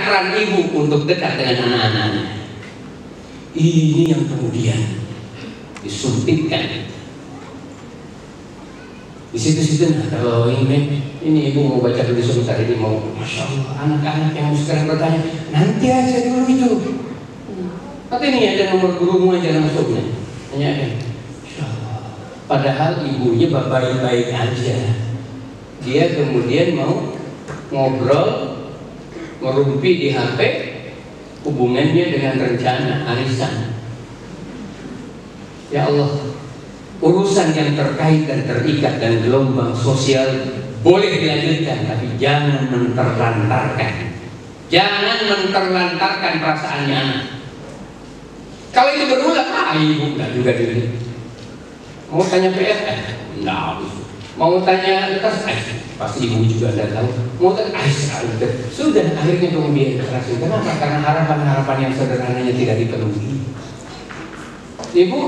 peran ibu untuk dekat dengan anak-anaknya. Ini yang kemudian disuntikkan di situ-situ. Nah, kalau ini ibu mau baca dulu sebentar, ini mau, masya Allah, anak-anak yang sekarang bertanya, nanti aja dulu itu. Tapi ini ada nomor gurumu aja langsungnya. Tanyakan. Masya Allah. Padahal ibunya baik-baik aja. Dia kemudian mau ngobrol, merumpi di HP hubungannya dengan rencana arisan. Ya Allah, urusan yang terkait dan terikat dan gelombang sosial boleh dilanjutkan, tapi jangan menterlantarkan. Jangan menterlantarkan perasaannya anak. Kalau itu berulang, ibu enggak juga dulu. Mau tanya PS, enggak. Mau tanya atas, pasti ibu juga enggak tahu. Mau tanya, sudah akhirnya kemudian kerasin. Kenapa? Karena harapan-harapan yang sederhananya tidak dipenuhi. Ibu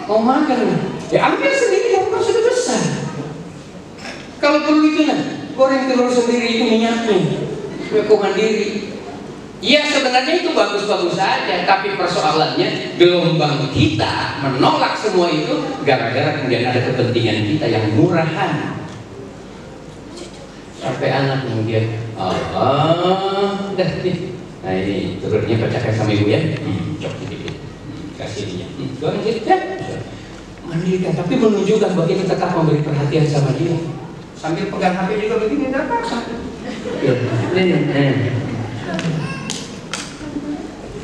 mau makan, ya ambil sendiri, kamu kan sudah besar. Kalau perlu itu goreng telur sendiri, itu minyaknya, aku mandiri. Ya sebenarnya itu bagus-bagus saja, tapi persoalannya gelombang kita menolak semua itu gara-gara kemudian ada kepentingan kita yang murahan. Sampai anak kemudian, udah nih. Nah ini telurnya bacakan sama ibu ya, cok sedikit, kasih dia. Goreng sedikit, mandirikan, tapi menunjukkan bahwa kita tetap memberi perhatian sama dia. Sambil pegang HP juga begini, tidak apa-apa.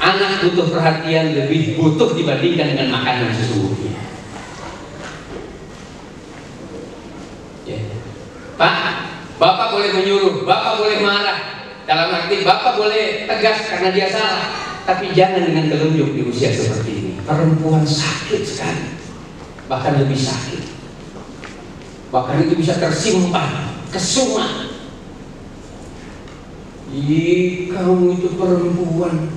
Anak butuh perhatian lebih butuh dibandingkan dengan makanan sesungguhnya. Ya. Pak, Bapak boleh menyuruh, Bapak boleh marah. Dalam arti Bapak boleh tegas karena dia salah, tapi jangan dengan telunjuk di usia seperti ini. Perempuan sakit sekali, bahkan lebih sakit. Bahkan itu bisa tersimpan, kesuma. Kamu itu perempuan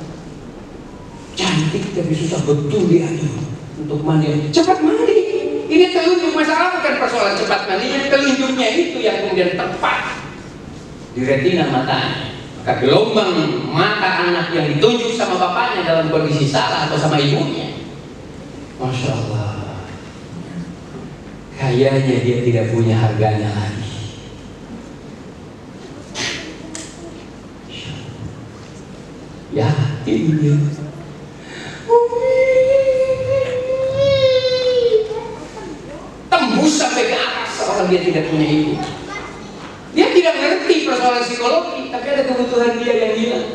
cantik tapi susah betul diatur untuk mandi. Cepat mandi. Ini telunjuk, masalah bukan persoalan cepat mandinya, telunjuknya itu yang kemudian tepat di retina matanya. Maka gelombang mata anak yang ditunjuk sama bapaknya dalam kondisi salah atau sama ibunya, masya Allah, kayaknya dia tidak punya harganya lagi. Ya, ini tembus sampai ke atas seorang dia tidak punya ibu. Dia tidak mengerti persoalan psikologi, tapi ada kebutuhan dia yang hilang.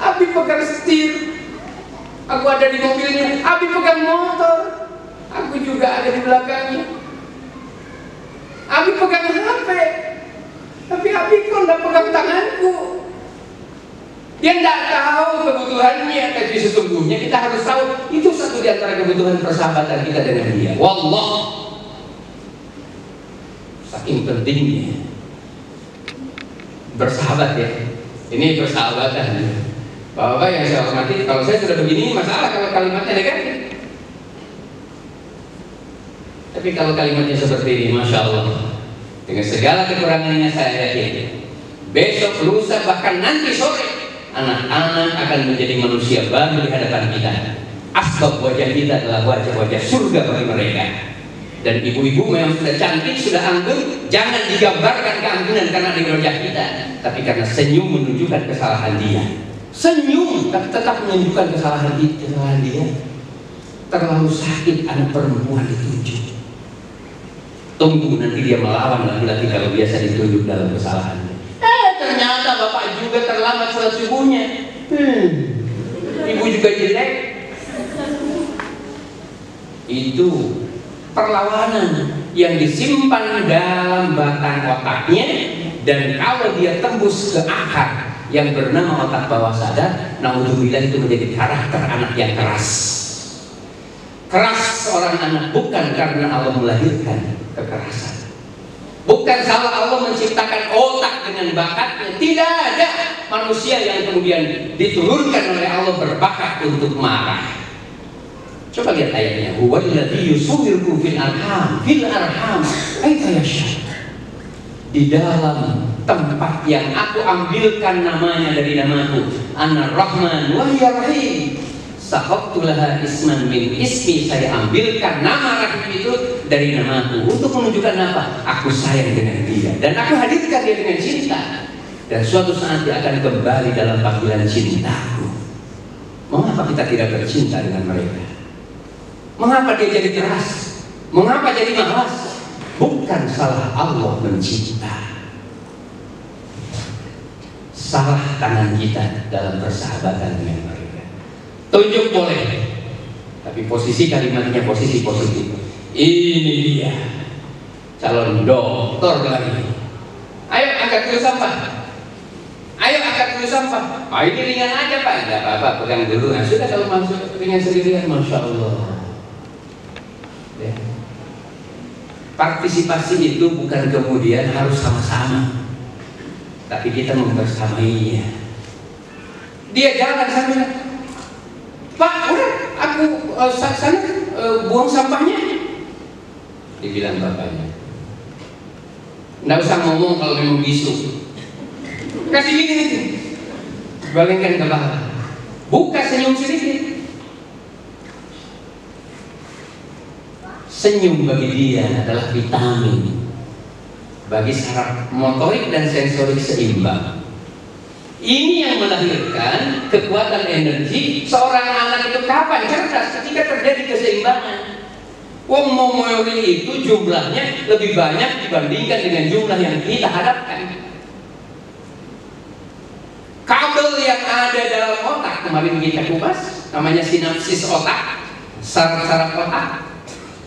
Abi pegang setir, aku ada di mobilnya. Abi pegang motor, aku juga ada di belakangnya. Abi pegang HP, tapi Abi kok nggak pegang tanganku. Dia tidak tahu kebutuhannya, tapi sesungguhnya kita harus tahu itu satu di antara kebutuhan persahabatan kita dengan dia. Wallah, saking pentingnya bersahabat ya. Ini persahabatan. Bapak yang saya hormati, kalau saya sudah begini masalah kalau kalimatnya negatif. Tapi kalau kalimatnya seperti ini, masya Allah, dengan segala kekurangannya saya yakin besok, lusa, bahkan nanti sore anak-anak akan menjadi manusia baru di hadapan kita. Asbab wajah kita adalah wajah-wajah surga bagi mereka. Dan ibu-ibu memang sudah cantik, sudah anggun, jangan digambarkan keanggunan karena di wajah kita, tapi karena senyum menunjukkan kesalahan dia. Senyum tapi tetap menunjukkan kesalahan dia. Terlalu sakit anak perempuan ditunjuk. Tunggu nanti dia melawan laki-laki kalau biasa ditunjuk dalam kesalahannya. Ternyata bapak juga terlambat sholat subuhnya. Ibu juga jelek. Itu perlawanan yang disimpan dalam batang otaknya, dan kalau dia tembus ke akar yang bernama otak bawah sadar, naudzubillah, itu menjadi karakter anak yang keras. Keras seorang anak bukan karena Allah melahirkan kekerasan. Bukan salah Allah menciptakan otak dengan bakatnya. Tidak ada manusia yang kemudian diturunkan oleh Allah berbakat untuk marah. Coba lihat ayatnya. Huwallazi yusawwirukum fil arham kaifa yasha. Di dalam tempat yang aku ambilkan namanya dari namaku, Ar-Rahman wa Rahim. Sahabtu laha isman min ismi, saya ambilkan nama Rahim itu dari namaku untuk menunjukkan apa? Aku sayang dengan dia dan aku hadirkan dia dengan cinta. Dan suatu saat dia akan kembali dalam panggilan cintaku. Mengapa kita tidak bercinta dengan mereka? Mengapa dia jadi keras? Mengapa jadi malas? Bukan salah Allah mencipta. Salah tangan kita dalam persahabatan dengan mereka. Tunjuk boleh, tapi posisi kalimatnya posisi positif. Ini dia calon doktor lagi. Ayo angkat dulu sampah. Ayo angkat dulu sampah. Oh, ini ringan aja Pak. Tidak apa-apa, pegang dulu. Nah, sudah kalau masuk ringan sendirian, Masya Allah. Ya. Partisipasi itu bukan kemudian harus sama-sama, tapi kita membersamainya. Dia jalan sana, Pak, udah aku sana buang sampahnya. Dibilang bapaknya, nggak usah ngomong kalau memang bisu. Kasih gini nih, balingkan kepala, buka senyum sedikit. Senyum bagi dia adalah vitamin bagi saraf motorik dan sensorik seimbang. Ini yang melahirkan kekuatan energi seorang anak itu kapan cerdas ketika terjadi keseimbangan. Wong memori itu jumlahnya lebih banyak dibandingkan dengan jumlah yang kita hadapkan. Kabel yang ada dalam otak kemarin kita kupas, namanya sinapsis otak, saraf-saraf otak.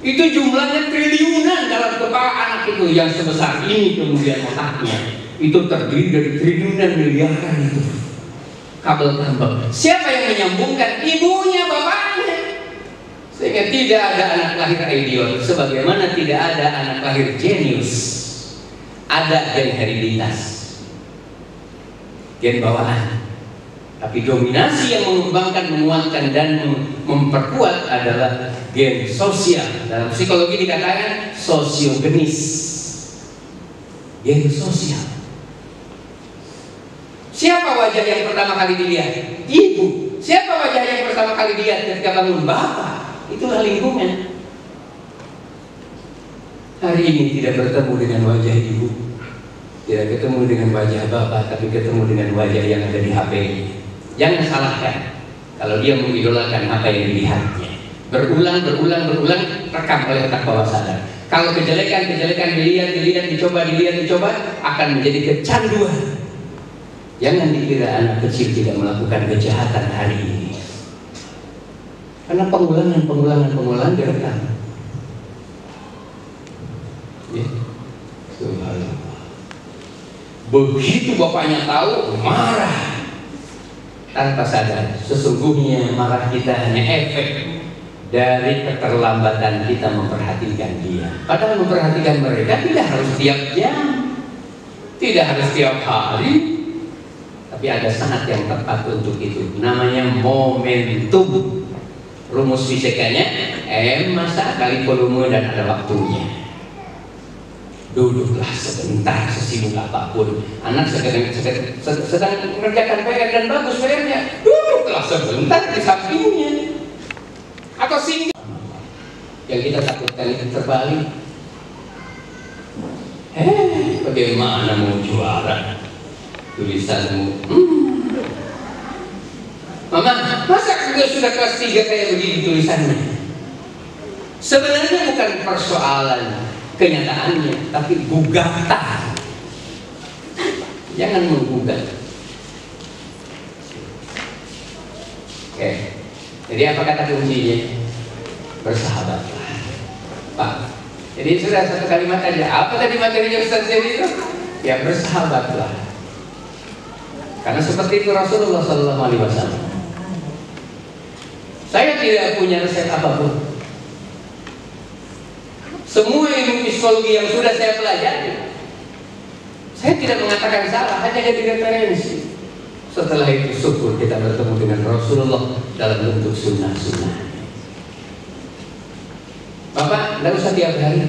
Itu jumlahnya triliunan dalam kepala anak itu, yang sebesar ini kemudian otaknya itu terdiri dari triliunan miliaran itu kabel-kabel. Siapa yang menyambungkan? Ibunya, bapaknya. Sehingga tidak ada anak lahir idiot, sebagaimana tidak ada anak lahir jenius. Ada gen hereditas, gen bawaan. Tapi dominasi yang mengembangkan, menguatkan dan memperkuat adalah gen sosial. Dalam psikologi dikatakan sosiogenis, gen sosial. Siapa wajah yang pertama kali dilihat? Ibu. Siapa wajah yang pertama kali dilihat ketika bangun? Bapak. Itulah lingkungan. Hari ini tidak bertemu dengan wajah ibu, tidak ketemu dengan wajah bapak, tapi ketemu dengan wajah yang ada di HP. Jangan salahkan kalau dia mengidolakan apa yang dilihatnya. Berulang, rekam oleh otak bawah sadar. Kalau kejelekan dilihat, dicoba, akan menjadi kecanduan. Jangan dikira anak kecil tidak melakukan kejahatan hari ini, karena pengulangan direkam. Ya. Subhanallah. Begitu bapaknya tahu, marah. Tanpa sadar, sesungguhnya marah kita hanya efek dari keterlambatan kita memperhatikan dia. Padahal memperhatikan mereka tidak harus tiap jam, tidak harus tiap hari, tapi ada saat yang tepat untuk itu. Namanya momentum. Rumus fisikanya M massa kali volume dan ada waktunya. Duduklah sebentar, sesibuk apapun. Anak sedang mengerjakan PR dan bagus PR-nya, duduklah sebentar di sampingnya. Atau singgah. Yang kita takutkan itu terbalik. Bagaimana mau juara? Tulisanmu, Mama, masa gue sudah kelas 3 kayak begini tulisannya? Sebenarnya bukan persoalan kenyataannya, tapi gugatan. Jangan menggugat. Oke, jadi apa kata kuncinya? Bersahabatlah, Pak. Jadi sudah satu kalimat aja. Apa tadi materinya Ustaz Zedi itu? Ya, bersahabatlah. Karena seperti itu Rasulullah SAW. Saya tidak punya resep apapun. Semua ilmu psikologi yang sudah saya pelajari, saya tidak mengatakan salah, hanya jadi referensi. Setelah itu syukur kita bertemu dengan Rasulullah dalam bentuk sunnah-sunnah. Bapak tidak usah tiap hari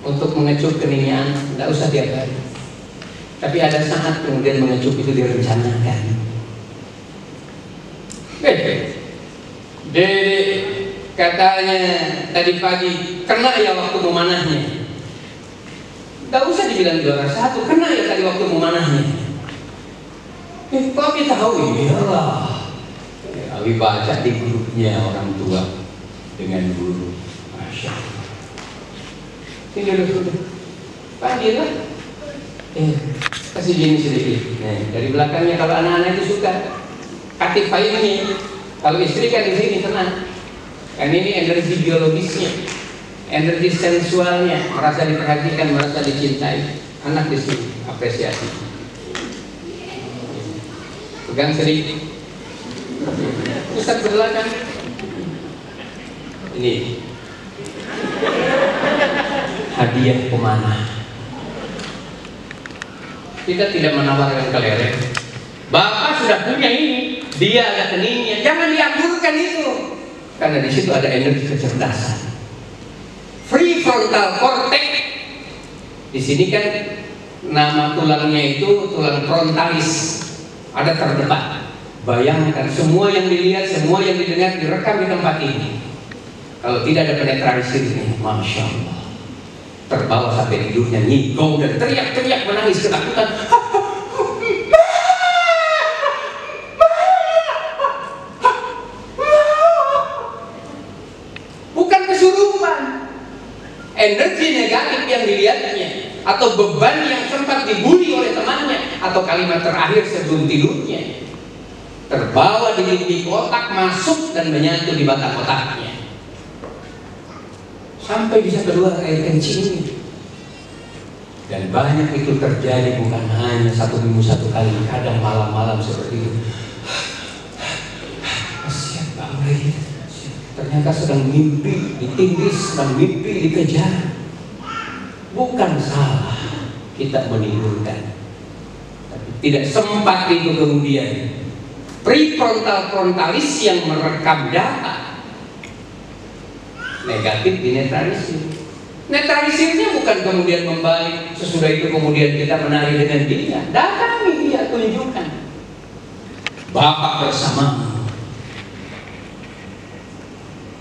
untuk mengecup keningnya anak, tidak usah tiap hari. Tapi ada saat kemudian mengecup itu direncanakan. Dede katanya tadi pagi kena ya waktu memanahnya. Tidak usah dibilang juara 1, kena ya tadi waktu memanahnya. Kok kita tahu? Iyalah. Abi baca di grupnya orang tua dengan guru. Masya Allah. Ini sudah panggil lah. Kasih gini sedikit. Dari belakangnya kalau anak-anak itu suka katifai ini. Kalau istri kan di sini tenang. Kan ini energi biologisnya, energi sensualnya, merasa diperhatikan, merasa dicintai. Anak di sini apresiasi. Pegang sedikit. Ustaz ke belakang. Ini hadiah pemanah. Kita tidak menawarkan kelereng. Bapak sudah punya ini, dia ada keningnya, jangan diangburkan itu. Karena di situ ada energi kecerdasan. Free frontal cortex. Di sini kan nama tulangnya itu tulang frontalis, ada terdepan. Bayangkan semua yang dilihat, semua yang didengar direkam di tempat ini. Kalau tidak ada penetralisirnya, masya Allah, terbawa sampai hidupnya, ngigau dan teriak-teriak menangis ketakutan. Bukan kesurupan, energi negatif yang dilihatnya, atau beban yang sempat dibuli oleh temannya, atau kalimat terakhir sebelum tidurnya, terbawa di dinding otak, masuk dan menyatu di batang otaknya, sampai bisa keluar air kencing. Dan banyak itu terjadi bukan hanya 1 minggu 1 kali, kadang malam-malam seperti itu. Kasihan banget, ternyata sedang mimpi ditindis, sedang mimpi dikejar. Bukan salah kita menidurkan, tapi tidak sempat itu kemudian prefrontal frontalis yang merekam data negatif dinetralisir. Netralisirnya bukan kemudian membalik, sesudah itu kemudian kita menari dengan dia. Datangi dia, tunjukkan. Bapak bersamamu.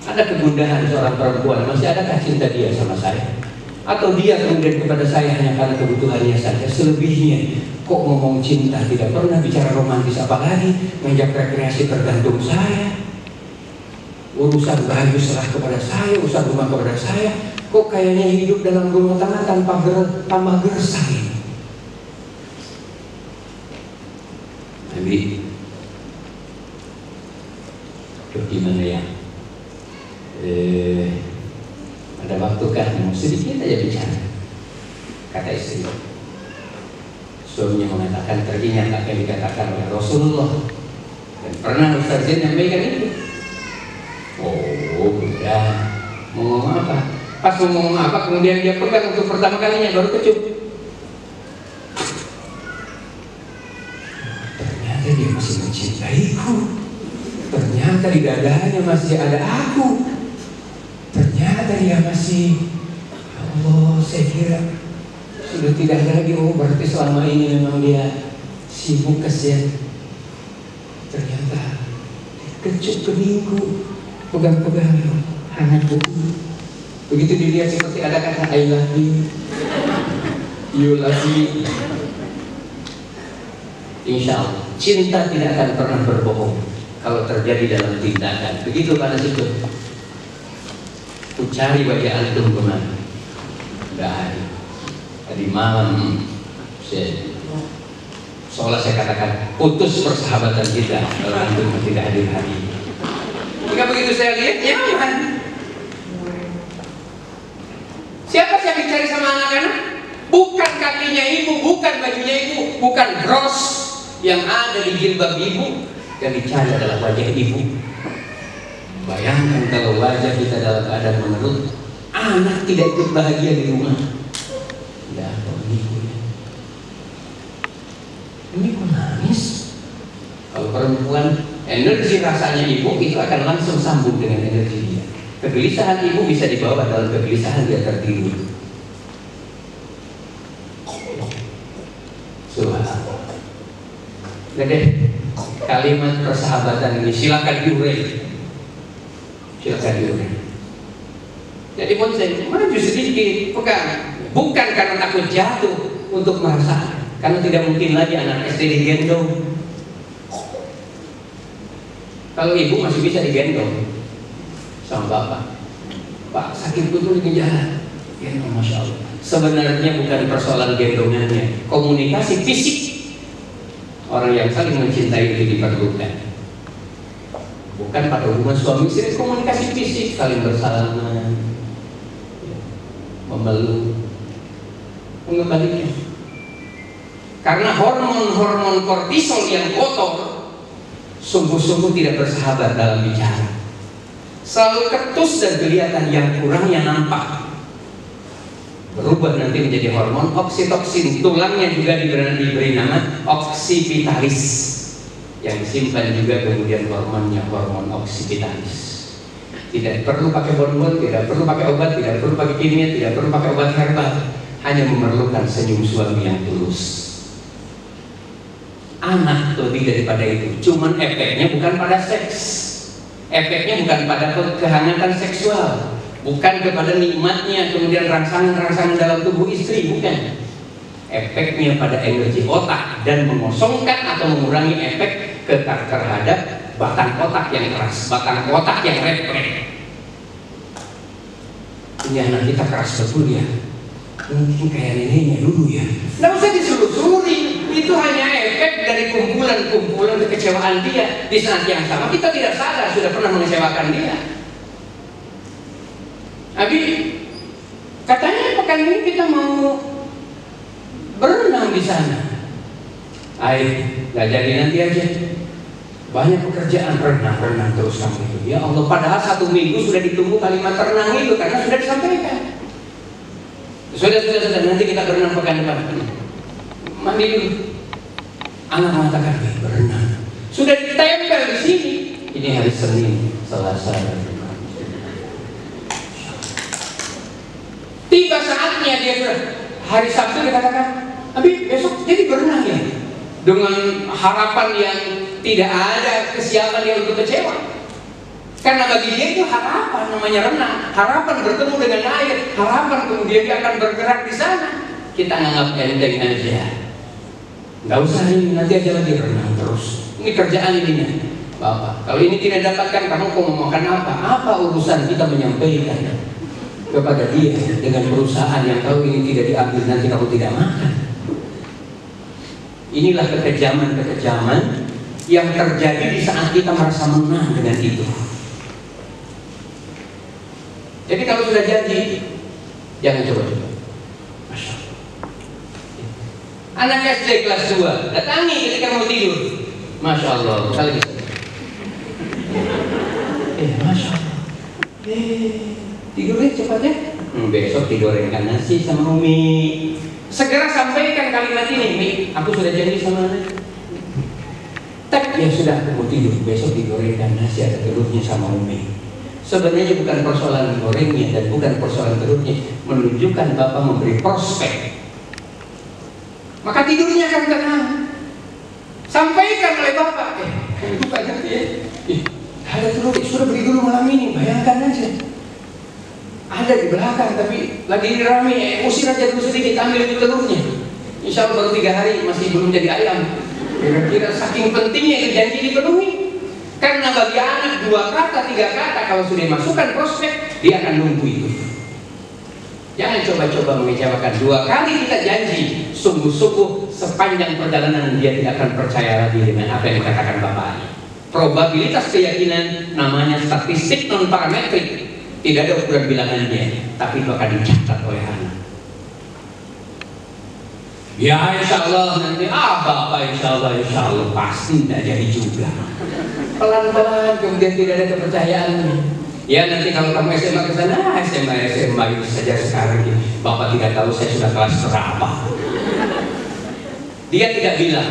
Ada kegundahan seorang perempuan, masih adakah cinta dia sama saya? Atau dia kemudian kepada saya hanya karena kebutuhannya saja? Selebihnya kok ngomong cinta, tidak pernah bicara romantis, apalagi ngajak rekreasi tergantung saya. Urusan baju serah kepada saya, urusan rumah kepada saya. Kok kayaknya hidup dalam rumah tangga tanpa gersang. Nabi, gimana ya? Ada waktu kan sedikit aja bicara. Kata istri, suaminya mengatakan teringat apa yang dikatakan oleh Rasulullah, dan pernah Ustaz Zain menyampaikan itu. Oh, udah mau ngomong apa? Pas mau ngomong apa, kemudian dia pegang untuk pertama kalinya, baru kecup. Ternyata dia masih mencintaiku. Ternyata di dadanya masih ada aku. Ternyata dia masih, ya Allah, saya kira sudah tidak ada lagi. Oh, berarti selama ini memang dia sibuk, kesian. Ternyata kecup keningku, pegang-pegang, hangat betul. Begitu dilihat seperti ada kata I love you, you love me. Insya Allah cinta tidak akan pernah berbohong kalau terjadi dalam tindakan. Begitu pada situ. Ku cari bagi antum kemana? Tidak ada. Tadi malam seolah saya katakan putus persahabatan kita kalau antum tidak hadir hari ini. Jika begitu saya lihat, nyaman. Siapa yang dicari sama anak-anak? Bukan kakinya ibu, bukan bajunya ibu, bukan bros yang ada di jilbab ibu. Yang dicari adalah wajah ibu. Bayangkan kalau wajah kita dalam keadaan menurut, anak tidak ikut bahagia di rumah. Tidak ada pengikutnya. Ini kok nangis? Kalau perempuan, energi rasanya ibu itu akan langsung sambung dengan energi dia. Kegelisahan ibu bisa dibawa dalam kegelisahan dia tertidur. Subhanallah. Jadi kalimat persahabatan ini silakan diurai. Silakan diurai. Jadi pun saya maju sedikit, bukan karena takut jatuh, untuk merasa, karena tidak mungkin lagi anak SD digendong. Kalau ibu masih bisa digendong sama bapak, Pak sakit betul di jalan, gendong, masya Allah. Sebenarnya bukan persoalan gendongannya, komunikasi fisik. Orang yang saling mencintai itu diperlukan. Bukan pada hubungan suami istri, komunikasi fisik, saling bersalaman, memeluk, mengembalikan. Karena hormon-hormon kortisol yang kotor sungguh-sungguh tidak bersahabat dalam bicara. Selalu ketus dan kelihatan, yang kurangnya nampak. Berubah nanti menjadi hormon oksitoksin. Tulangnya juga diberi nama oksipitalis, yang disimpan juga kemudian hormonnya hormon oksipitalis. Tidak perlu pakai bonbon, tidak perlu pakai obat, tidak perlu pakai kimia, tidak perlu pakai obat herbal. Hanya memerlukan senyum suami yang tulus. Anak lebih daripada itu. Cuman efeknya bukan pada seks, efeknya bukan pada kehangatan seksual, bukan kepada nikmatnya kemudian rangsangan-rangsangan dalam tubuh istri, bukan. Efeknya pada energi otak dan mengosongkan atau mengurangi efek terhadap batang otak yang keras, batang otak yang refleks. Ini anak kita keras betul ya, mungkin kayak neneknya dulu ya. Nggak usah disuruh-suruh, itu hanya efek dari kumpulan-kumpulan kekecewaan dia. Di saat yang sama kita tidak sadar sudah pernah mengecewakan dia. Abi, katanya pekan ini kita mau berenang di sana. Ayo, nggak jadi, nanti aja. Banyak pekerjaan, renang terus kamu itu. Ya Allah, padahal 1 minggu sudah ditunggu kalimat renang itu karena sudah disampaikan. Sudah, nanti kita berenang pekan depan. Mandi dulu. Anak mengatakan, berenang. Sudah ditempel di sini. Ini hari Senin, Selasa, dan Jumat. Tiba saatnya dia sudah hari Sabtu dikatakan, tapi besok jadi berenang ya. Dengan harapan yang tidak ada kesiapan dia untuk kecewa. Karena bagi dia itu harapan namanya renang, harapan bertemu dengan air, harapan kemudian dia akan bergerak di sana. Kita anggap enteng aja. Nggak usah ini, nanti aja lagi renang terus. Ini kerjaan ini nih, Bapak. Kalau ini tidak dapatkan, kamu mau makan apa? Apa urusan kita menyampaikan kepada dia dengan perusahaan yang kalau ini tidak diambil nanti kamu tidak makan. Inilah kekejaman-kekejaman yang terjadi di saat kita merasa menang dengan itu. Jadi kalau sudah janji, jangan coba-coba. Masya Allah. Anak SD kelas 2 datangi ketika mau tidur. Masya Allah, kali bisa. Masya Allah. Tidurnya cepatnya. Besok digorengkan nasi sama Umi. Segera sampaikan kalimat ini, Mi. Aku sudah janji sama anak. Tak, ya sudah, aku mau tidur. Besok digorengkan nasi ada telurnya sama Umi. Sebenarnya bukan persoalan gorengnya dan bukan persoalan telurnya, menunjukkan Bapak memberi prospek. Maka tidurnya akan tenang. Sampaikan oleh Bapak, itu Pak Jati ya. Ada telur, sudah beli dulu malam ini, bayangkan aja. Ada di belakang, tapi lagi rame, usir aja dulu sedikit, ambil itu telurnya. Insya Allah baru 3 hari, masih belum jadi ayam. Kira-kira saking pentingnya itu janji dipenuhi. Karena bagi anak 2 kata, 3 kata, kalau sudah masukkan prospek, dia akan nunggu itu. Jangan coba-coba mengecewakan. 2 kali kita janji, sungguh-sungguh sepanjang perjalanan dia tidak akan percaya lagi dengan apa yang dikatakan bapaknya. Probabilitas keyakinan namanya statistik non parametrik. Tidak ada ukuran bilangannya, tapi itu akan dicatat oleh anak. Ya insya Allah nanti, Bapak insya Allah pasti tidak jadi juga. Pelan-pelan kemudian tidak ada kepercayaan. Ya nanti kalau kamu SMA ke sana, SMA itu saja sekarang ini. Bapak tidak tahu saya sudah kelas berapa. Dia tidak bilang,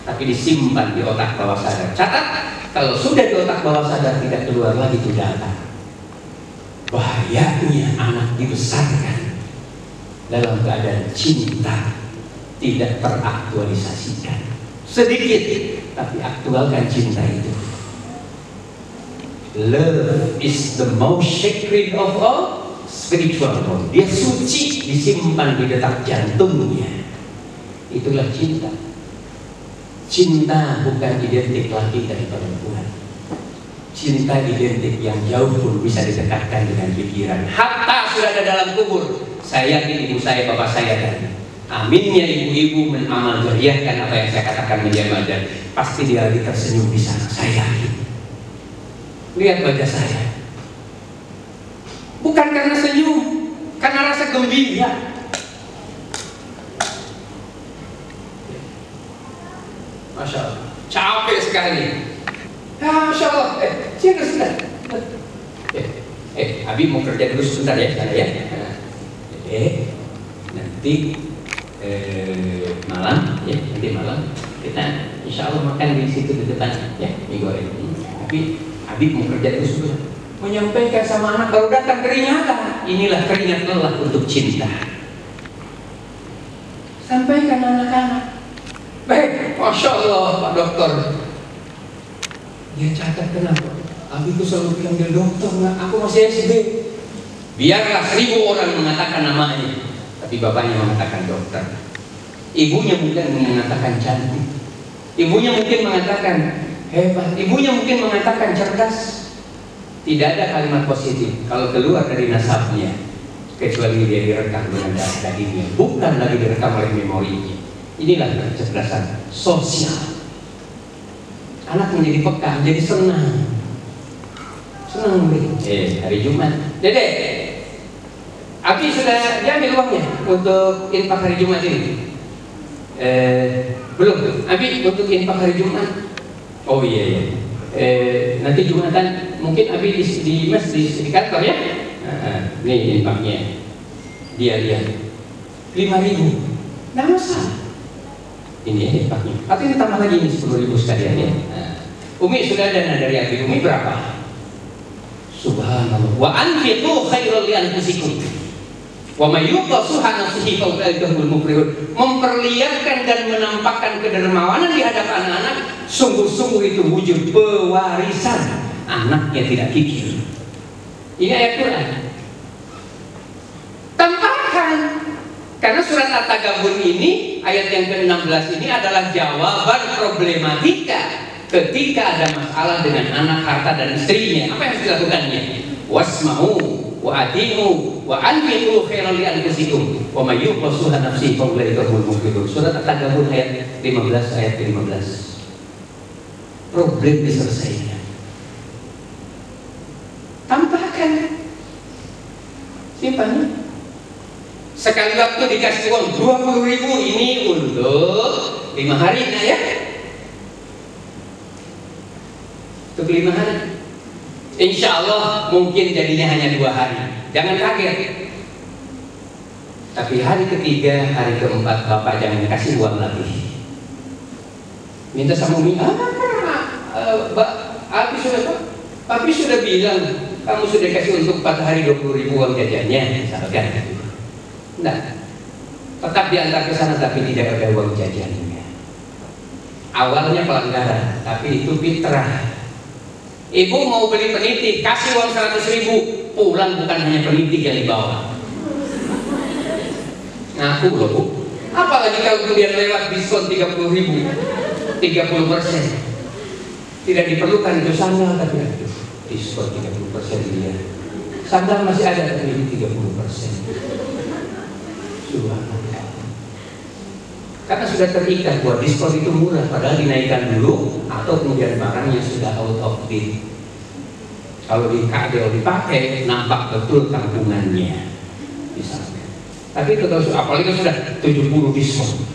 tapi disimpan di otak bawah sadar. Catat, kalau sudah di otak bawah sadar tidak keluar lagi itu data. bahayanya anak dibesarkan dalam keadaan cinta tidak teraktualisasikan. Sedikit, tapi aktualkan cinta itu. Love is the most sacred of all spiritual bond. Dia suci, disimpan di detak jantungnya. Itulah cinta. Cinta bukan identik laki dan perempuan. Cinta identik yang jauh pun bisa didekatkan dengan pikiran. Hatta sudah ada dalam kubur, saya yakin ibu saya, bapak saya dan aminnya ibu-ibu menamal jariahkan apa yang saya katakan menjadi dan pasti dia lagi tersenyum di sana. Saya yakin. Lihat wajah saya. Bukan karena senyum, karena rasa gembira. Masya Allah, capek sekali. Masya Allah, sudah. Abi mau kerja dulu sebentar ya, sana ya. Nanti malam, ya, nanti malam kita insya Allah makan di situ di depan, ya, minggu ini. Tapi Abi mau kerja dulu sebentar. Menyampaikan sama anak baru datang keringatan. Inilah keringat lelah untuk cinta. Sampaikan anak-anak. Baik, Masya Allah Pak Dokter. Dia catat kenapa? Abi itu selalu bilang dia dokter, aku masih SD. Biarlah 1000 orang mengatakan namanya, tapi bapaknya mengatakan dokter. Ibunya mungkin mengatakan cantik. Ibunya mungkin mengatakan hebat. Ibunya mungkin mengatakan cerdas. Tidak ada kalimat positif kalau keluar dari nasabnya, kecuali dia direkam dengan darah dagingnya, bukan lagi direkam oleh memorinya. Inilah kecerdasan sosial. Anak menjadi peka, menjadi senang. Senang hari Jumat. Dede, Abi sudah diambil uangnya untuk infak hari Jumat ini? Belum. Abi untuk infak hari Jumat? Oh iya. Nanti Jumatan mungkin Abi di kantor ya. Nih infaknya. Dia 5.000. Nggak masalah. Ini infaknya. Atau ini tambah lagi ini 10.000 sekalian ya. Umi sudah dana dari Abi. Umi berapa? Subhanallah. Wa anfiqu khairal li anfusikum. Wa may yuqa suha nafsihi fa ulaika humul muflihun. Memperlihatkan dan menampakkan kedermawanan di hadapan anak, sungguh-sungguh itu wujud pewarisan. Anaknya tidak kikir. Ini ayat Quran. Tampakkan. Karena surat At-Tagabun ini, ayat yang ke-16 ini adalah jawaban problematika ketika ada masalah dengan anak, harta, dan istrinya. Apa yang harus dilakukannya? Wasma'u wa ati'u wa anfiqu khairan li anfusikum wa may yuqa shuha nafsihi fa ulaika humul muflihun. Surat At-Tagabun ayat 15, ayat ke-15. Problem diselesaikan. Tampakkan. Simpannya. Sekali waktu dikasih uang 20.000 ini untuk 5 hari, nah ya. Untuk 5 hari. Insya Allah mungkin jadinya hanya 2 hari. Jangan kaget. Tapi hari ketiga, hari keempat Bapak jangan kasih uang lagi. Minta sama Umi, Papi sudah bilang kamu sudah kasih untuk 4 hari 20.000 uang jajannya, misalkan. Nah, tetap diantar ke sana tapi tidak ada uang jajannya. Awalnya pelanggaran, tapi itu fitrah. Ibu mau beli peniti, kasih uang 100.000, pulang bukan hanya peniti yang dibawa. Ngaku loh Bu. Apalagi kalau kemudian lewat diskon 30.000, 30%. Tidak diperlukan itu sandal tapi diskon 30% dia. Sandal masih ada tapi ini 30%. Karena sudah terikat bahwa diskon itu murah, padahal dinaikkan dulu atau kemudian barangnya sudah out of date. Kalau dipakai nampak betul tanggungannya, misalnya. Tapi itu kalau apalagi sudah 70 diskon,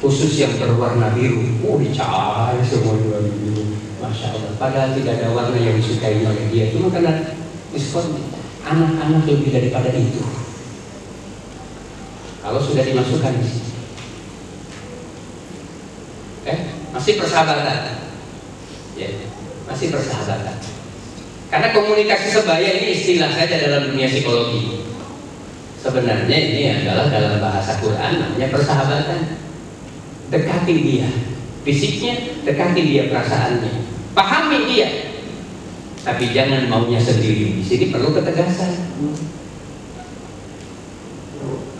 khusus yang berwarna biru, dicari semua warna biru, masya Allah. Padahal tidak ada warna yang disukai oleh dia, cuma karena diskon. Anak-anak lebih daripada itu. Kalau sudah dimasukkan di sini, masih persahabatan, ya, masih persahabatan. Karena komunikasi sebaya ini istilah saja dalam dunia psikologi. Sebenarnya ini adalah dalam bahasa Quran namanya persahabatan. Dekati dia fisiknya, dekati dia perasaannya, pahami dia, tapi jangan maunya sendiri. Di sini perlu ketegasan.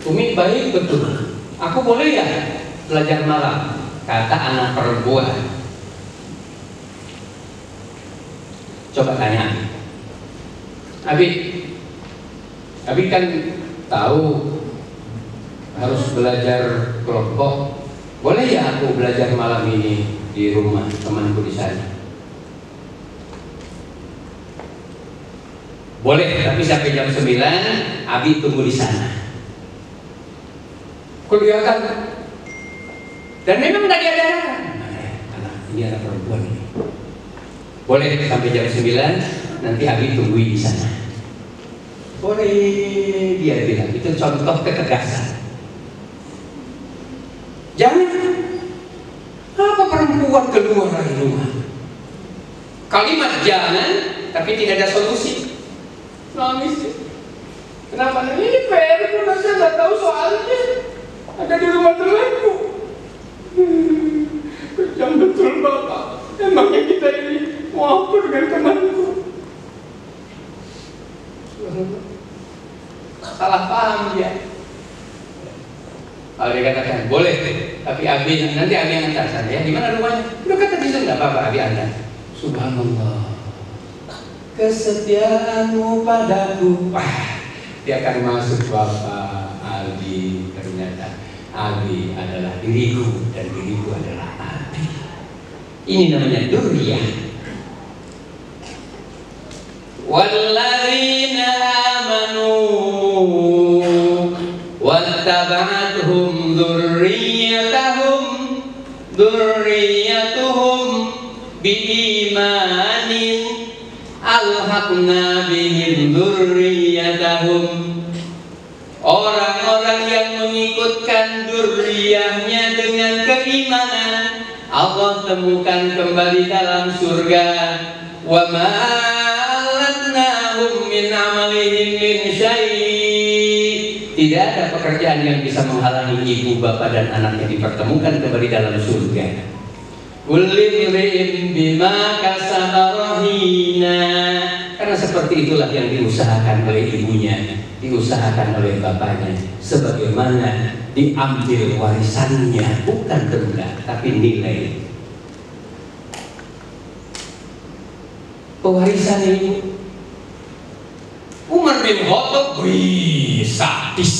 Umi baik betul, aku boleh ya belajar malam, kata anak perempuan. Coba tanya Abi kan tahu harus belajar kelompok. Boleh ya aku belajar malam ini di rumah temanku di sana? Boleh, tapi sampai jam 9 Abi tunggu di sana. Kelihatan. Dan memang tidak diadakan. Ini anak perempuan ini. Boleh sampai jam 9, nanti Abi tungguin di sana. Boleh, dia bilang. Itu contoh ketegasan. Jangan apa perempuan keluar dari rumah. Kalimat jangan, tapi tidak ada solusi. Nangis. Kenapa? Ini PR, saya nggak tahu soalnya. Ada di rumah temanku. Kejam betul Bapak. Emangnya kita ini mau apa dengan temanku? Salah paham dia. Kalau dia katakan boleh, tapi Abi nanti Abi yang antar sana ya. Di mana rumahnya? Udah kata bisa nggak apa-apa Abi antar. Subhanallah. Kesetiaanmu padaku. Wah, dia akan masuk Bapak Abi. Ternyata Abi adalah diriku dan diriku adalah Abi. Ini namanya duriyah. Walladzina amanu wattaba'athum dzurriyyatuhum biimanin alhaqna bihim dzurriyyatahum. Orang-orang yang mengikutkan dzurriyyahnya dengan keimanan, Allah temukan kembali dalam surga. Wa ma alatnahum min amalihim min syai'. Tidak ada pekerjaan yang bisa menghalangi ibu, bapak dan anaknya dipertemukan kembali dalam surga. Kulli imri'in bima kasaba rahina. Karena seperti itulah yang diusahakan oleh ibunya, diusahakan oleh bapaknya, sebagaimana diambil warisannya, bukan benda tapi nilai. Pewarisan ibu. Umar bin Khattab sadis.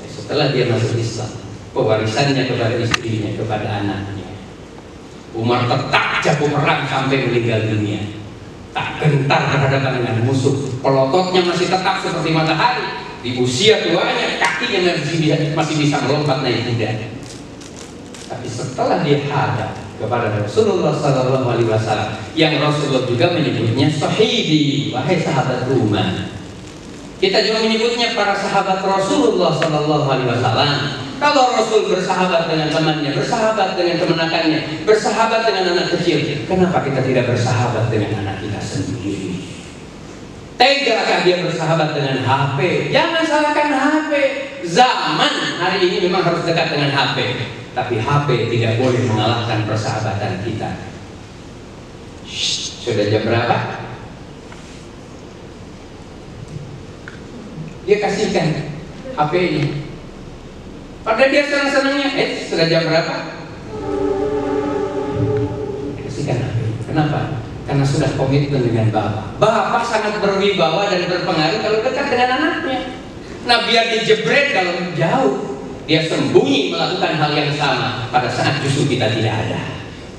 Setelah dia masuk Islam, pewarisannya kepada istrinya, kepada anaknya. Umar tetap jago perang sampai meninggal dunia. Tak gentar berhadapan dengan musuh. Pelototnya masih tetap seperti matahari. Di usia tuanya kakinya masih bisa melompat naik kuda. Tapi setelah dia hadap kepada Rasulullah SAW, yang Rasulullah juga menyebutnya sahibi, wahai sahabat rumah. Kita juga menyebutnya para sahabat Rasulullah SAW. Kalau Rasul bersahabat dengan temannya, bersahabat dengan kemenakannya, bersahabat dengan anak kecil, kenapa kita tidak bersahabat dengan anak kita sendiri? Tegakah dia bersahabat dengan HP? Jangan salahkan HP. Zaman hari ini memang harus dekat dengan HP, tapi HP tidak boleh mengalahkan persahabatan kita. Sudah jam berapa? Dia kasihkan HP-nya. Padahal dia senang-senangnya. Sudah jam berapa? Kasihkan HP. Kenapa? Karena sudah komitmen dengan Bapak. Bapak sangat berwibawa dan berpengaruh kalau dekat dengan anaknya. Nah, biar dijebret kalau jauh, dia sembunyi melakukan hal yang sama pada saat justru kita tidak ada.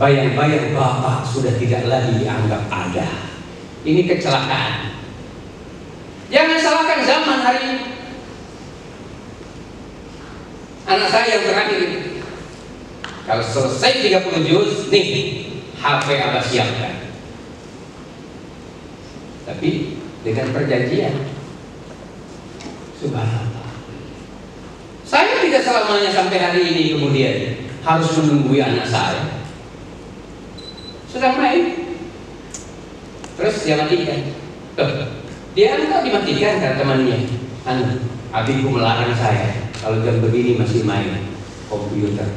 Bayang-bayang Bapak sudah tidak lagi dianggap ada. Ini kecelakaan. Jangan salahkan zaman hari ini. Anak saya yang terakhir, kalau selesai 30 juz, nih HP Abah siapkan. Tapi dengan perjanjian. Subhanallah. Saya tidak selamanya sampai hari ini kemudian harus menunggu anak saya. Sedang main. Terus dia matikan. Dia enggak dimatikan kata temannya. Abiku melarang saya kalau jam begini masih main komputer.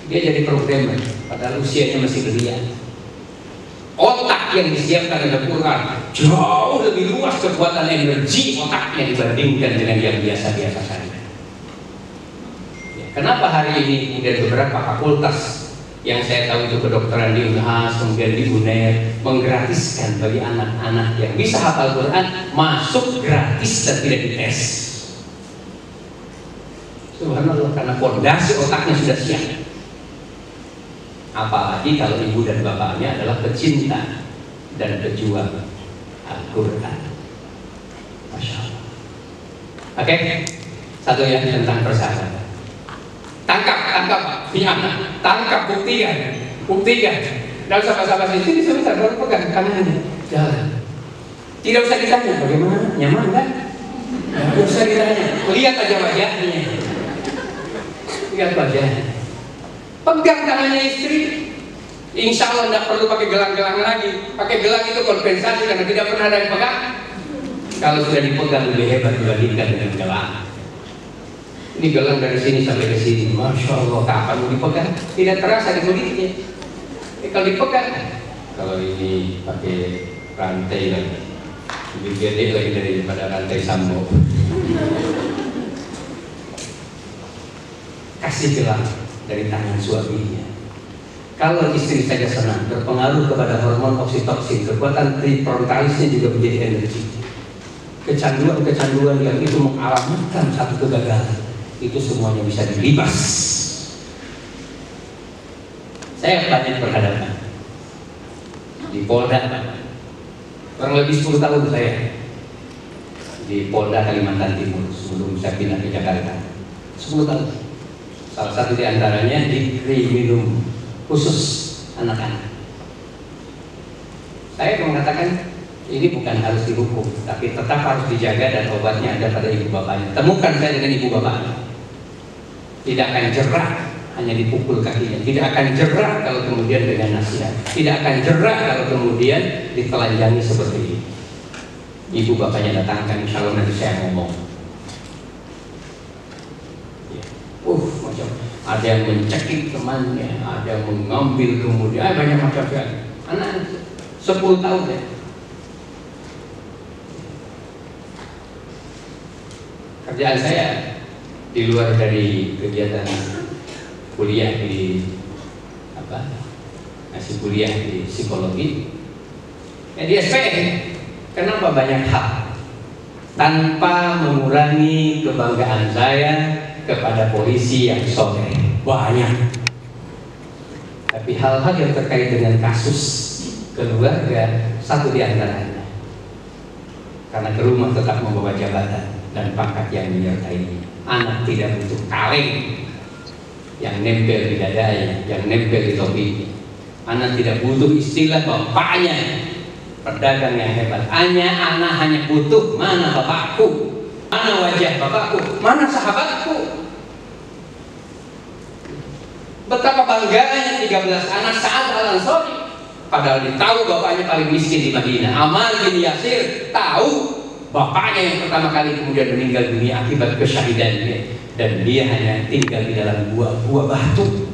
Dia jadi programmer, padahal usianya masih belia. Otak yang disiapkan oleh Quran jauh lebih luas kekuatan energi otaknya dibandingkan dengan yang biasa-biasa saja. Kenapa hari ini kemudian beberapa fakultas yang saya tahu itu kedokteran di Unhas, kemudian di UNER menggratiskan bagi anak-anak yang bisa hafal Quran masuk gratis dan tidak dites. Subhanallah, karena fondasi otaknya sudah siap. Apalagi kalau ibu dan bapaknya adalah pecinta dan pejuang Al-Quran. Masya Allah. Oke, satu ya tentang persahabatan. Tangkap, punya anak, tangkap, buktikan. Tidak usah basa-basi, sini sebentar, baru pegang kanannya, jalan. Tidak usah ditanya, bagaimana, nyaman kan? Tidak usah ditanya, lihat aja wajahnya. Lihat wajahnya. Pegang tangannya istri, insya Allah tidak perlu pakai gelang-gelang lagi. Pakai gelang itu kompensasi karena tidak pernah ada yang pegang. Kalau sudah dipegang lebih hebat dibandingkan dengan gelang. Ini gelang dari sini sampai ke sini, masya Allah, kapan mau dipegang? Tidak terasa di kulitnya. Kalau dipegang, kalau ini pakai rantai lagi, lebih gede lagi daripada rantai sambo. Kasih gelang dari tangan suaminya. Kalau istri saja senang, berpengaruh kepada hormon oksitoksin, kekuatan prefrontalisnya juga menjadi energi. Kecanduan yang itu mengalamatkan satu kegagalan, itu semuanya bisa dilibas. Saya banyak berhadapan di Polda, kurang lebih 10 tahun saya di Polda Kalimantan Timur sebelum saya pindah ke Jakarta. 10 tahun. Salah satu di antaranya di kriminum khusus anak-anak. Saya mengatakan ini bukan harus dihukum, tapi tetap harus dijaga dan obatnya ada pada ibu bapaknya. Temukan saya dengan ibu bapaknya. Tidak akan jerak hanya dipukul kakinya. Tidak akan jerak kalau kemudian dengan nasihat. Tidak akan jerak kalau kemudian ditelanjangi seperti ini. Ibu bapaknya datangkan, insya Allah nanti saya ngomong. Macam ada yang mencekik temannya, ada yang mengambil kemudian, banyak macam sekali. Anak 10 tahun ya. Kerjaan saya di luar dari kegiatan kuliah di ngasih kuliah di psikologi, di SPM. Kenapa banyak hal tanpa mengurangi kebanggaan saya kepada polisi yang soleh, banyak. Tapi hal-hal yang terkait dengan kasus keluarga, satu di antaranya, karena ke rumah tetap membawa jabatan dan pangkat yang menyertainya. Anak tidak butuh kaleng yang nempel di dadanya, yang nempel di topinya. Anak tidak butuh istilah bapaknya pedagang yang hebat. Anak hanya butuh mana bapakku, mana wajah bapakku, mana sahabatku. Betapa bangganya 13 anak Sa'ad Al-Ansari, padahal dia tahu bapaknya paling miskin di Madinah. Ammar bin Yasir tahu bapaknya yang pertama kali kemudian meninggal dunia akibat kesyahidannya, dan dia hanya tinggal di dalam gua batu.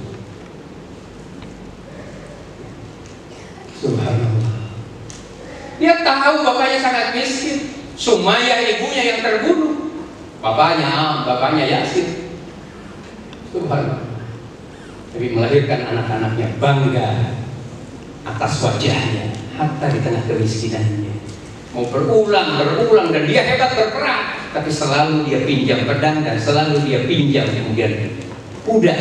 Subhanallah. Dia tahu bapaknya sangat miskin. Sumayyah ibunya yang terbunuh, bapaknya Yasir. Subhanallah. Tapi melahirkan anak-anaknya bangga atas wajahnya, hatta di tengah kemiskinannya. Mau berulang dan dia hebat berperang, tapi selalu dia pinjam pedang dan selalu dia pinjam kemudian kuda.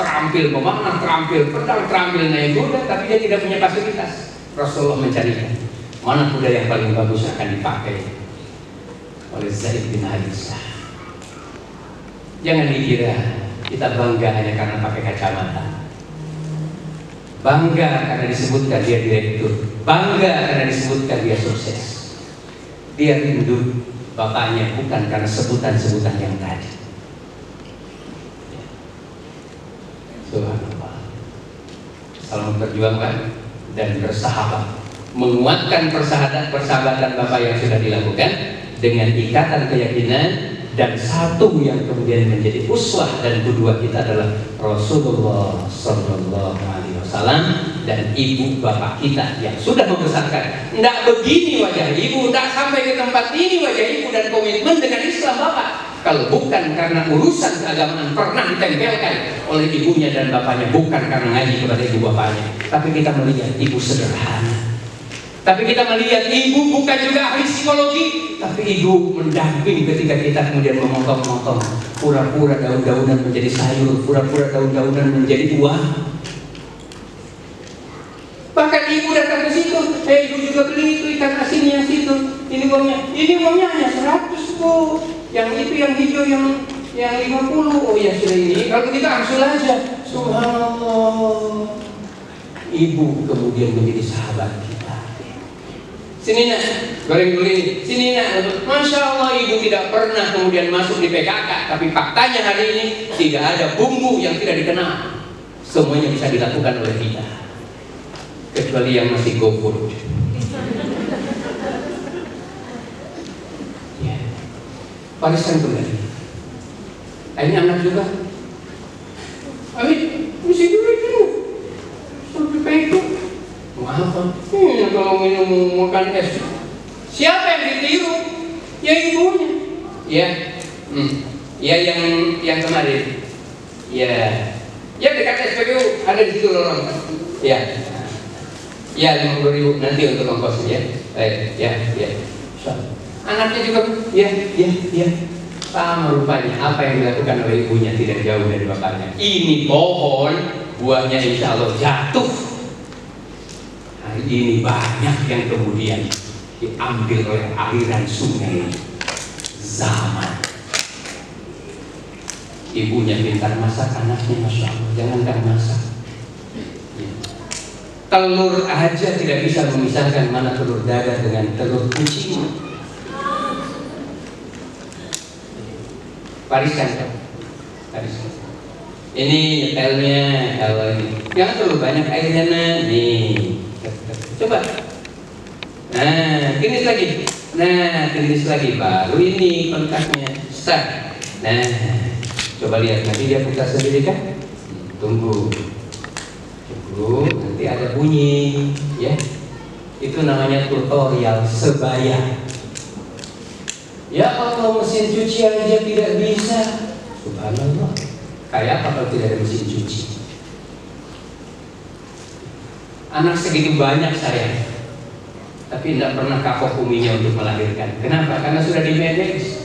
Terampil memanah, terampil pedang, terampil naik kuda, tapi dia tidak punya fasilitas. Rasulullah mencarikan mana kuda yang paling bagus akan dipakai oleh Zaid bin Harithah. Jangan dikira kita bangga hanya karena pakai kacamata. Bangga karena disebutkan dia direktur. Bangga karena disebutkan dia sukses. Dia rindu bapaknya bukan karena sebutan-sebutan yang tadi. Subhanallah. Salam berjuangkan dan bersahabat menguatkan persahabatan Bapak yang sudah dilakukan dengan ikatan keyakinan, dan satu yang kemudian menjadi uswah dan kedua kita adalah Rasulullah Sallallahu Alaihi Wasallam dan ibu bapak kita yang sudah membesarkan. Tidak begini wajah ibu, tidak sampai ke tempat ini wajah ibu dan komitmen dengan Islam bapak. Kalau bukan karena urusan keagamaan pernah ditempelkan oleh ibunya dan bapaknya, bukan karena ngaji kepada ibu bapaknya, tapi kita melihat ibu sederhana. Tapi kita melihat ibu bukan juga ahli psikologi, tapi ibu mendamping ketika kita kemudian memotong-motong pura-pura daun-daunan menjadi sayur, pura-pura daun-daunan menjadi uang. Bahkan ibu datang ke situ, ibu juga beli itu ikan asinnya situ, ini uangnya hanya 100 bu, yang itu yang hijau yang 50, oh ya sudah ini, kalau kita amsul aja, subhanallah. Ibu kemudian menjadi sahabat kita. Sini nak, goreng dulu ini. Sini nak, Masya Allah ibu tidak pernah kemudian masuk di PKK. Tapi faktanya hari ini tidak ada bumbu yang tidak dikenal. Semuanya bisa dilakukan oleh kita, kecuali yang masih GoFood. Ya. Warisan kembali. Ini anak juga. Abi, mesti duit dulu. Sampai PKK. Apa? Kalau minum makan es, siapa yang ditiru? Ya ibunya. Ya, ya yang kemarin. Ya, ya dekat SPBU ada di situ lorong. Ya, ya 50.000 nanti untuk ongkosnya. Ya. Anaknya juga, ya. Sama rupanya apa yang dilakukan oleh ibunya tidak jauh dari bapaknya. Ini pohon buahnya insya Allah jatuh. Hari ini banyak yang kemudian diambil oleh aliran sungai zaman. Ibunya pintar masak, anaknya Masya Allah, jangankan masak. Telur aja tidak bisa memisahkan mana telur dadar dengan telur kucing. Pariskan. Ini nyetelnya kalau ini. Jangan terlalu banyak airnya nih. Coba. Nah, tinis lagi. Baru ini kontaknya. Start. Nah, coba lihat nanti dia buka sendiri kan? Tunggu. Nanti ada bunyi, ya. Itu namanya tutorial sebaya. Ya Allah, mesin cuci aja tidak bisa. Subhanallah. Kayak apa kalau tidak ada mesin cuci? Anak segitu banyak saya, tapi tidak pernah kapok uminya untuk melahirkan. Kenapa? Karena sudah di-manage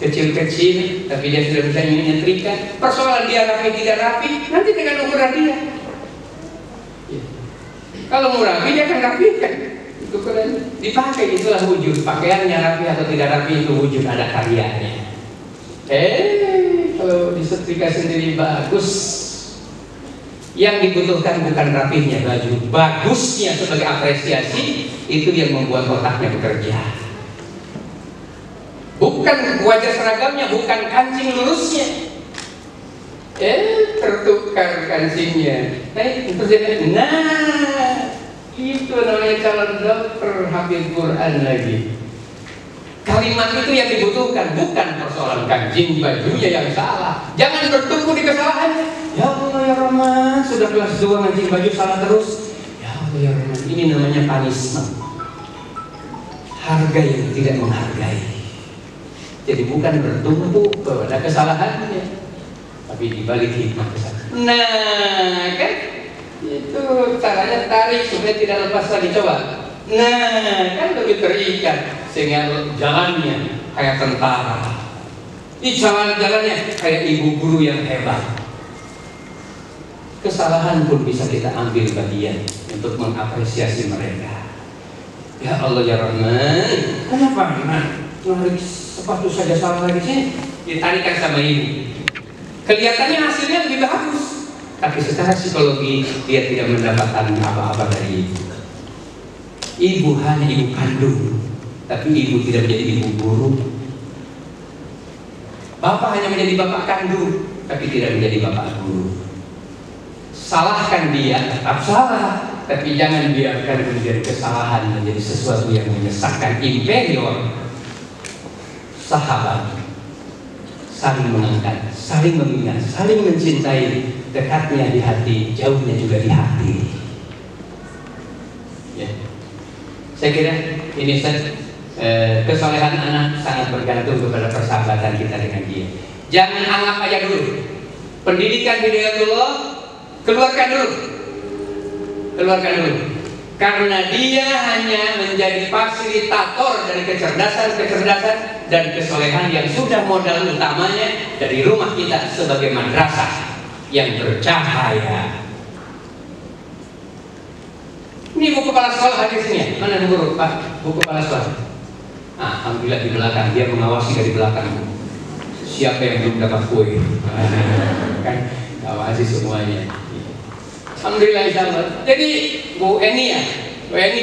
kecil-kecil, tapi dia sudah bisa menyetrika. Persoalan dia rapi tidak rapi, nanti dengan ukuran dia. Kalau mau rapi dia akan rapikan. Ukuran dipakai, itulah wujud. Pakaiannya rapi atau tidak rapi itu wujud, ada karyanya. Kalau disetrika sendiri bagus. Yang dibutuhkan bukan rapihnya baju, bagusnya sebagai apresiasi, itu yang membuat otaknya bekerja. Bukan wajah seragamnya, bukan kancing lurusnya. Tertukar kancingnya. Nah, itu namanya calon dokter hafid Quran lagi. Kalimat itu yang dibutuhkan, bukan persoalan kancing bajunya yang salah. Jangan bertumbuh di kesalahannya. Ya Allah ya Rahman, sudah kelas 2 ngaji baju salah terus. Ya Allah ya Rahman, ini namanya punishment. Harga yang tidak menghargai. Jadi bukan bertumbuh pada kesalahannya, tapi dibalik hikmah kesalahan. Nah, kan itu caranya tarik supaya tidak lepas lagi. Coba. Nah, kan lebih terikat sehingga jalannya kayak tentara. Di jalan-jalannya kayak ibu guru yang hebat. Kesalahan pun bisa kita ambil bagian untuk mengapresiasi mereka. Ya Allah ya Rahman, kenapa narik sepatu saja salah lagi sih? Ditarikan sama ibu. Kelihatannya hasilnya lebih bagus, tapi secara psikologi dia tidak mendapatkan apa-apa dari ibu. Ibu hanya ibu kandung, tapi ibu tidak menjadi ibu guru. Bapak hanya menjadi bapak kandung, tapi tidak menjadi bapak guru. Salahkan dia, tetap salah. tapi jangan biarkan menjadi kesalahan menjadi sesuatu yang menyesatkan. Imperior, sahabat, saling mengangkat, saling mengingat, saling mencintai, dekatnya di hati, jauhnya juga di hati. Ya. Saya kira ini kesolehan anak sangat bergantung kepada persahabatan kita dengan dia. Jangan anggap aja dulu. Pendidikan hidayatullah keluarkan dulu. Karena dia hanya menjadi fasilitator dari kecerdasan dan kesolehan yang sudah modal utamanya dari rumah kita sebagai madrasah yang bercahaya. Ini buku kepala sekolah hadisnya. Mana guru Pak? Buku kepala sekolah. Alhamdulillah di belakang, dia mengawasi dari belakang. Siapa yang belum dapat kue? Kan awasi semuanya. Alhamdulillah insyaallah. Jadi Bu Eni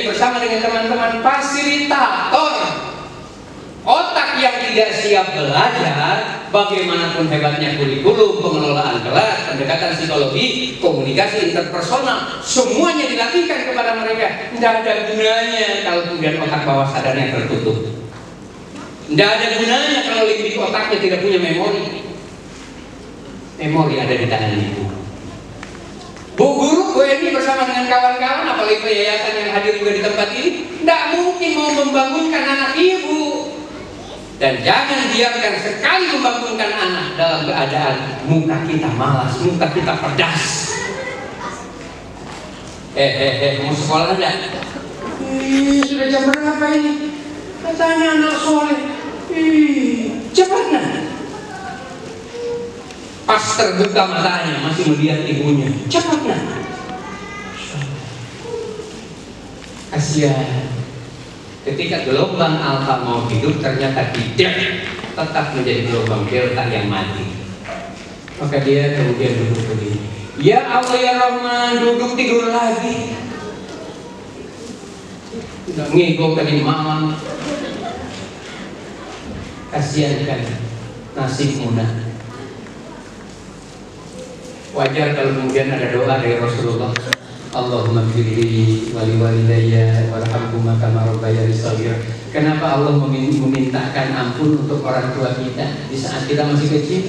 bersama dengan teman-teman fasilitator otak yang tidak siap belajar, bagaimanapun hebatnya kurikulum, pengelolaan kelas, pendekatan psikologi, komunikasi interpersonal, semuanya dilatihkan kepada mereka. Tidak ada gunanya kalau kemudian otak bawah sadarnya tertutup. Tidak ada gunanya kalau limbik otaknya tidak punya memori. Memori ada di tangan ibu. Bu guru, Bu Eni bersama dengan kawan-kawan, apalagi yayasan yang hadir juga di tempat ini, tidak mungkin mau membangunkan anak ibu. Dan jangan biarkan sekali membangunkan anak dalam keadaan muka kita malas, muka kita pedas. Mau sekolah enggak? Sudah jam berapa ini? Katanya anak soleh. Cepat nah. Pas terbuka matanya masih melihat ibunya. Cepat nah. Kasihan. Ketika gelombang alfa mau hidup ternyata tidak, tetap menjadi gelombang delta yang mati. Maka dia kemudian duduk begini. Ya Allah ya Rahman, duduk tidur lagi. Udah ngigau tadi malam. Kasihan kan nasib Muna. Wajar kalau kemudian ada doa dari Rasulullah. Allahumma firli wali walidayya warhamhuma kama rabbayani shaghira. Kenapa Allah memintakan ampun untuk orang tua kita di saat kita masih kecil?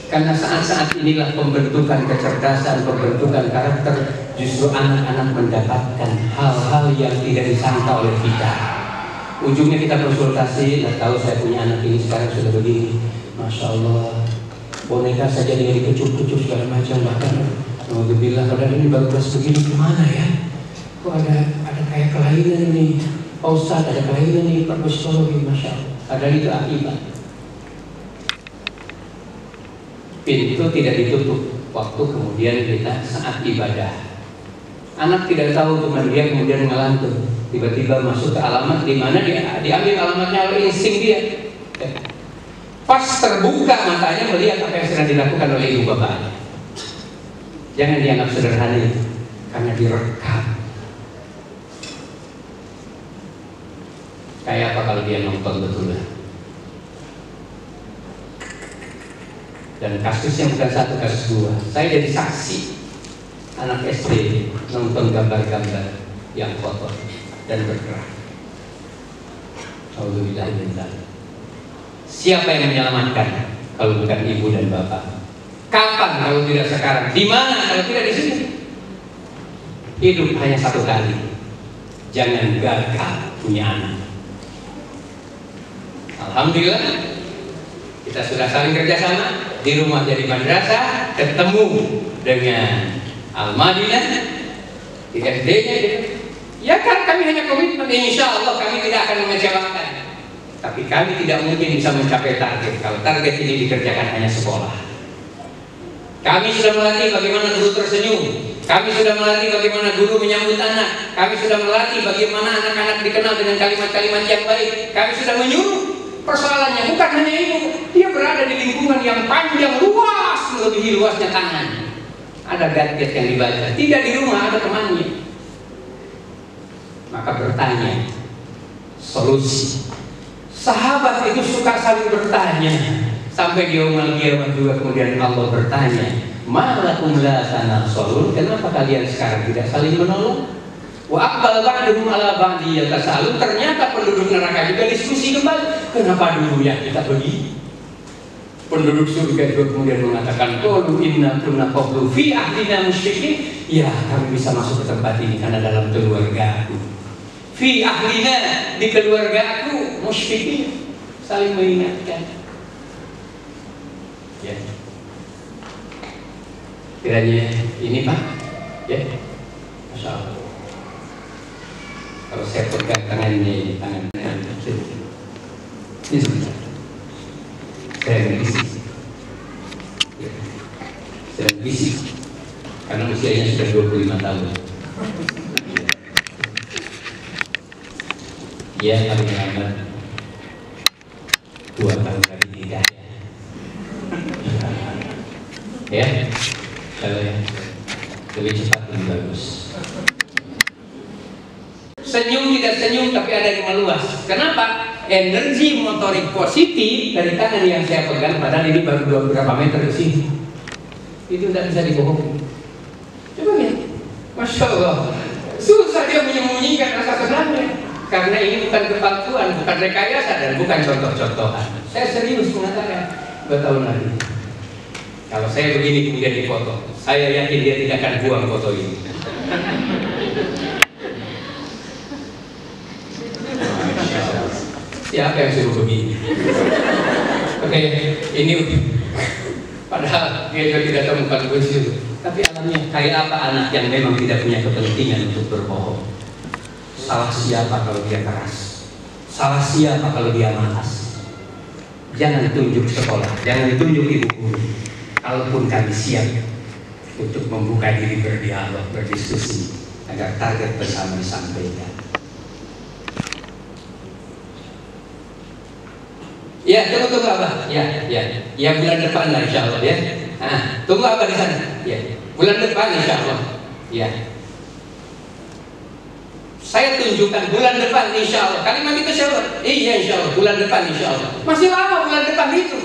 Karena saat-saat inilah pembentukan kecerdasan, pembentukan karakter. Justru anak-anak mendapatkan hal-hal yang tidak disangka oleh kita. Ujungnya kita konsultasi, nggak tahu saya punya anak ini sekarang sudah begini. Masya Allah, boneka saja dia dikecup-kecup segala macam, bahkan alhamdulillah padahal ini baru kelas begini gimana ya? Kok ada kayak kelainan ini, Pak Ustadz ada kelainan nih, Pak psikologi, Masya Allah. Padahal itu akibat. Pintu tidak ditutup waktu kemudian kita saat ibadah. Anak tidak tahu teman dia kemudian ngelantur, tiba-tiba masuk ke alamat di mana dia diambil alamatnya oleh insting dia. Pas terbuka matanya melihat apa yang sedang dilakukan oleh ibu bapaknya. Jangan dianggap sederhana itu, karena direkam. Kayak apa kalau dia nonton betul-betul? Dan kasusnya bukan satu, kasus dua. Saya jadi saksi. Anak SD nonton gambar-gambar yang kotor dan bergerak. Alhamdulillah. Siapa yang menyelamatkan kalau bukan ibu dan bapak? Kapan kalau tidak sekarang? Di mana kalau tidak di sini? Hidup hanya satu kali. Jangan gagal punya anak. Alhamdulillah kita sudah saling kerjasama. Di rumah jadi madrasah, ketemu dengan Al-Madinah, di SD-nya ya kan kami hanya komitmen, insya Allah kami tidak akan mengecewakan. Tapi kami tidak mungkin bisa mencapai target kalau target ini dikerjakan hanya sekolah. Kami sudah melatih bagaimana guru tersenyum. Kami sudah melatih bagaimana guru menyambut anak. Kami sudah melatih bagaimana anak-anak dikenal dengan kalimat-kalimat yang baik. Kami sudah menyuruh. Persoalannya bukan hanya ibu, dia berada di lingkungan yang panjang, luas, melebihi luasnya tangan. Ada gadget yang dibaca, tidak di rumah, ada temannya. Maka bertanya, solusi. Sahabat itu suka saling bertanya. Sampai di yaumul qiyamah juga kemudian Allah bertanya, malakum la tanasarun, kenapa kalian sekarang tidak saling menolong? Wa aqbal ba'duhum ala ba'di yatasalun, ternyata penduduk neraka juga diskusi kembali, kenapa dulu ya kita begini? Penduduk surga juga kemudian mengatakan, qalu inna kunna qablu fi ahdina musyrikin, ya kami bisa masuk ke tempat ini karena dalam keluarga aku. Fi ahlina, di keluarga aku, musyrikin, saling mengingatkan. Ya. Kiranya ini Pak, ya, Masya Allah. Kalau saya pegang tangan ini sebentar. Saya berbisik, ya. Saya berbisik karena usianya sudah 25 tahun. Ya, paling lambat 2 tahun lagi tidak ya. Kalau ya lebih cepat lebih bagus. Senyum tidak senyum tapi ada yang meluas. Kenapa? Energi motorik positif dari tangan yang saya pegang, padahal ini baru beberapa meter ke sini, itu tidak bisa dibohongi. Coba lihat, Masya Allah, susah dia menyembunyikan rasa senangnya. Karena ini bukan kepalsuan, bukan rekayasa, dan bukan contoh-contohan. Saya serius mengatakan 2 tahun lagi, kalau saya begini kemudian difoto, saya yakin dia tidak akan buang foto ini. Siapa yang suruh begini? Oke, ini padahal dia juga tidak temukan begitu. Tapi alamnya kayak apa anak yang memang tidak punya kepentingan untuk berbohong? Salah siapa kalau dia keras? Salah siapa kalau dia malas? Jangan tunjuk sekolah, jangan tunjuk ibu guru. Kalaupun kami siap untuk membuka diri berdialog, berdiskusi agar target bersama disampaikan. Ya, tunggu apa? Ya bulan depan lah insya Allah ya. Nah, tunggu apa di sana? Ya, bulan depan insya Allah. Ya. Saya tunjukkan bulan depan insya Allah. Kalimat itu siapa? Iya insya Allah, bulan depan insya Allah. Masih lama bulan depan itu.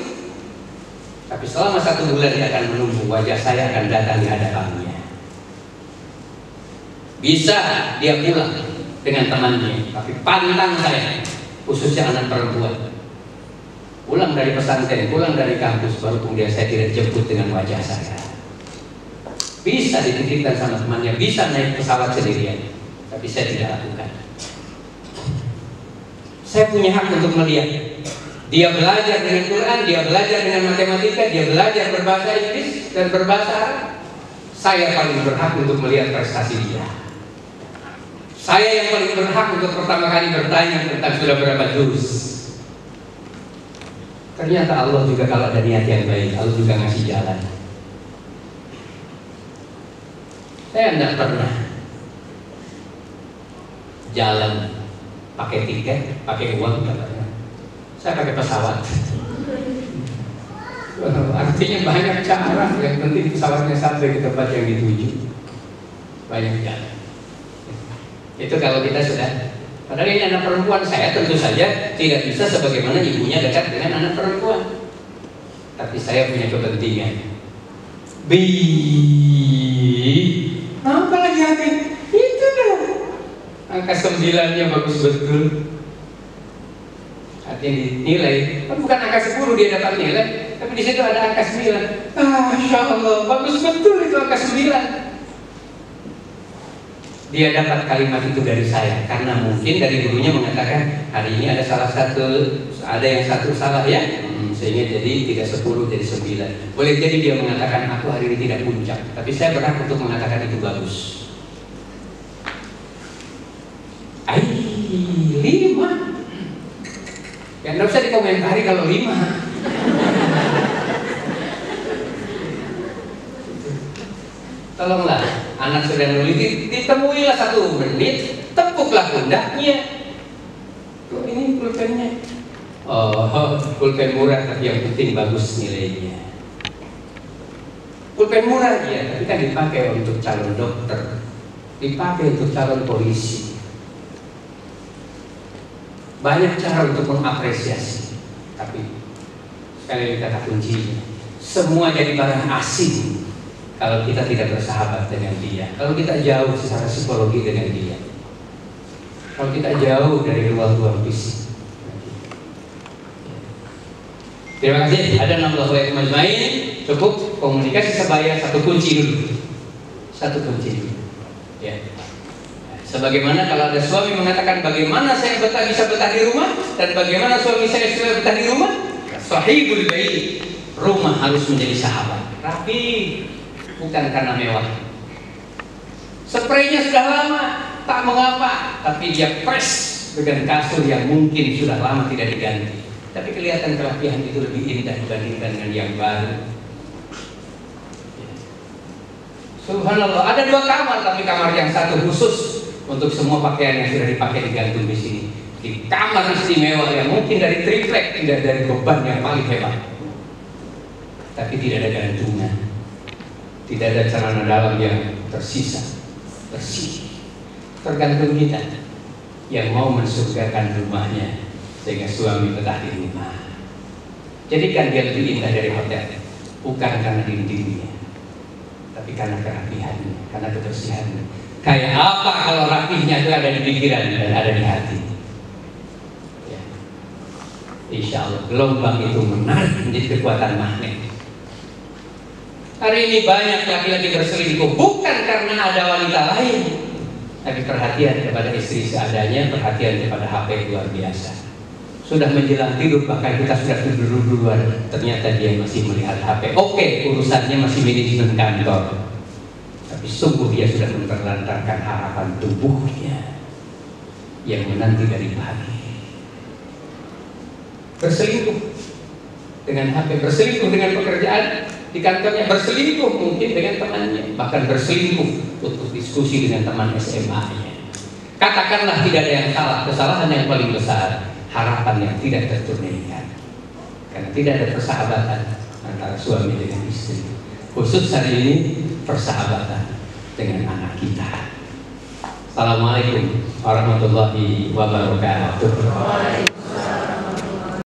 Tapi selama 1 bulan dia akan menunggu wajah saya akan datang di hadapannya. Bisa dia pulang dengan temannya, tapi pantang saya, khususnya anak perempuan. Pulang dari pesantren, pulang dari kampus, baru kemudian saya tidak jemput dengan wajah saya. Bisa dititipkan sama temannya, bisa naik pesawat sendirian, tapi saya tidak lakukan. Saya punya hak untuk melihat dia belajar dengan Quran, dia belajar dengan matematika, dia belajar berbahasa Inggris dan berbahasa Arab. Saya paling berhak untuk melihat prestasi dia. Saya yang paling berhak untuk pertama kali bertanya tentang sudah berapa jurus. Ternyata Allah juga kalau ada niat yang baik, Allah juga ngasih jalan. Saya tidak pernah jalan pakai tiket, pakai uang, tidak pernah. Saya pakai pesawat. Artinya banyak cara, yang penting pesawatnya sampai ke tempat yang dituju. Banyak jalan. Itu kalau kita sudah. Padahal ini anak perempuan, saya tentu saja tidak bisa sebagaimana ibunya dekat dengan anak perempuan. Tapi saya punya kepentingan. Apa lagi hati? Itu dong. Angka 9-nya bagus betul. Artinya dinilai, kan bukan angka 10 dia dapat nilai, tapi di situ ada angka 9. Masya Allah, bagus betul itu angka 9. Dia dapat kalimat itu dari saya karena mungkin dari gurunya mengatakan hari ini ada yang satu salah ya, sehingga jadi tidak 10 jadi 9. Boleh jadi dia mengatakan aku hari ini tidak puncak, tapi saya berhak untuk mengatakan itu bagus. 5 ya nggak usah dikomentari kalau 5. Tolonglah, anak sudah nulis, ditemuilah 1 menit, tepuklah pundaknya. Kok ini pulpennya? Oh, pulpen murah tapi yang penting bagus nilainya. Pulpen murah ya, tapi kan dipakai untuk calon dokter, dipakai untuk calon polisi. Banyak cara untuk mengapresiasi, tapi sekali lagi kata kuncinya, semua jadi barang asing kalau kita tidak bersahabat dengan dia, kalau kita jauh secara psikologi dengan dia, kalau kita jauh dari ruang-ruang fisik. Terima kasih. Ada 16 ayat majmain. Cukup komunikasi sebaya, satu kunci dulu. Satu kunci dulu. Ya. Sebagaimana kalau ada suami mengatakan bagaimana saya bisa betah di rumah, dan bagaimana suami saya sudah betah di rumah, sahibul bait, rumah harus menjadi sahabat. Rapi, bukan karena mewah. Spraynya sudah lama, tak mengapa, tapi dia press dengan kasur yang mungkin sudah lama tidak diganti. Tapi kelihatan kerapihan itu lebih indah dibandingkan dengan yang baru. Subhanallah, ada 2 kamar, tapi kamar yang satu khusus untuk semua pakaian yang sudah dipakai digantung di sini. Di kamar istimewa yang mungkin dari triplek, tidak dari beban yang paling hebat. Tapi tidak ada gantungan, tidak ada celana dalam yang tersisa, bersih. Tergantung kita yang mau mensurgakan rumahnya sehingga suami betah di rumah. Jadikan dia lebih indah dari hotel, bukan karena dindingnya, tapi karena kerapihannya, karena kebersihannya. Kayak apa kalau rapihnya itu ada di pikiran dan ada di hati. Ya. Insya Allah gelombang itu menarik menjadi kekuatan magnet. Hari ini banyak laki-laki berselingkuh bukan karena ada wanita lain, tapi perhatian kepada istri seadanya, perhatian kepada HP luar biasa. Sudah menjelang tidur, bahkan kita sudah tidur duluan, ternyata dia masih melihat HP. Oke, urusannya masih manajemen kantor, tapi sungguh dia sudah menelantarkan harapan tubuhnya yang menanti dari pagi. Berselingkuh dengan HP, berselingkuh dengan pekerjaan di kantornya, berselingkuh mungkin dengan temannya, bahkan berselingkuh untuk diskusi dengan teman SMA-nya. Katakanlah tidak ada yang salah, kesalahan yang paling besar harapan yang tidak tertunaikan, karena tidak ada persahabatan antara suami dengan istri. Khusus hari ini persahabatan dengan anak kita. Assalamualaikum warahmatullahi wabarakatuh.